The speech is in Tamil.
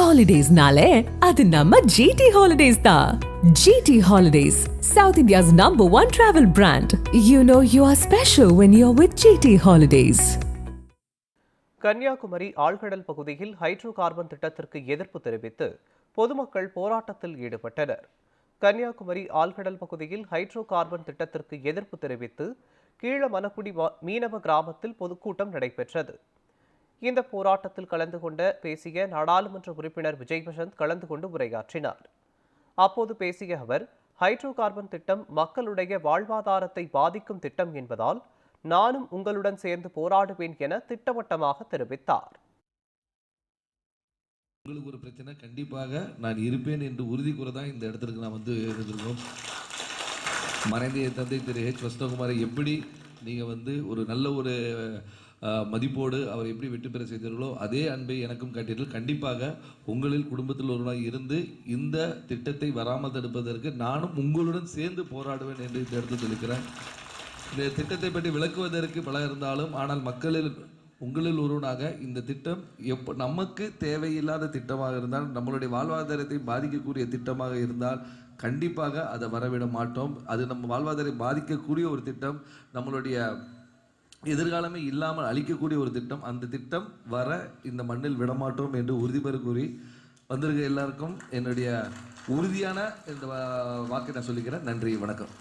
Holidays-nale, adu namma GT Holidays da. GT Holidays, South India's #1 travel brand. You know you are special when you're with GT Holidays. Kanyakumari ஆழ்கடல் பகுதியில் ஹைட்ரோ கார்பன் திட்டத்திற்கு எதிர்ப்பு தெரிவித்து பொதுமக்கள் போராட்டத்தில் ஈடுபட்டனர். கன்னியாகுமரி ஆழ்கடல் பகுதியில் ஹைட்ரோ கார்பன் திட்டத்திற்கு எதிர்ப்பு தெரிவித்து கீழமனக்குடி மீனவ கிராமத்தில் பொதுக்கூட்டம் நடைபெற்றது. இந்த போராட்டத்தில் கலந்து கொண்ட பேசிய நாடாளுமன்ற உறுப்பினர் விஜய் வசந்த் கலந்து கொண்டு உரையாற்றினார். அப்போது பேசிய அவர், ஹைட்ரோ கார்பன் திட்டம் மக்களுடைய வாழ்வாதாரத்தை பாதிக்கும் திட்டம் என்பதால் நானும் உங்களுடன் சேர்ந்து போராடுவேன் என திட்டவட்டமாக தெரிவித்தார். உங்களுக்கு ஒரு பிரச்சனை, கண்டிப்பாக நான் இருப்பேன் என்று உறுதி கூற தான் இந்த இடத்திற்கு நான் வந்து இருந்திருக்கோம். மறைந்த தந்தை திரு H. வசந்தகுமாரை எப்படி நீங்கள் ஒரு நல்ல ஒரு மதிப்போடு அவர் எப்படி வெற்றி பெற செய்தீர்களோ அதே அன்பை எனக்கும் காட்டீர்கள். கண்டிப்பாக உங்களில் குடும்பத்தில் ஒருவராக இருந்து இந்த திட்டத்தை வராமல் தடுப்பதற்கு நானும் உங்களுடன் சேர்ந்து போராடுவேன் என்று இந்த இடத்தில் சொல்லிக்கிறேன். இந்த திட்டத்தை பற்றி விளக்குவதற்கு பல இருந்தாலும், ஆனால் உங்களில் ஒருவனாக இந்த திட்டம் நமக்கு தேவையில்லாத திட்டமாக இருந்தால், நம்மளுடைய வாழ்வாதாரத்தை பாதிக்கக்கூடிய திட்டமாக இருந்தால் கண்டிப்பாக அதை வரவிட மாட்டோம். அது நம்ம வாழ்வாதாரத்தை பாதிக்கக்கூடிய ஒரு திட்டம், நம்மளுடைய எதிர்காலமே இல்லாமல் அழிக்கக்கூடிய ஒரு திட்டம். அந்த திட்டம் வர இந்த மண்ணில் விடமாட்டோம் என்று உறுதிபெற கூறி வந்திருக்க எல்லாருக்கும் என்னுடைய உறுதியான இந்த வாக்கை நான் சொல்லிக்கிறேன். நன்றி, வணக்கம்.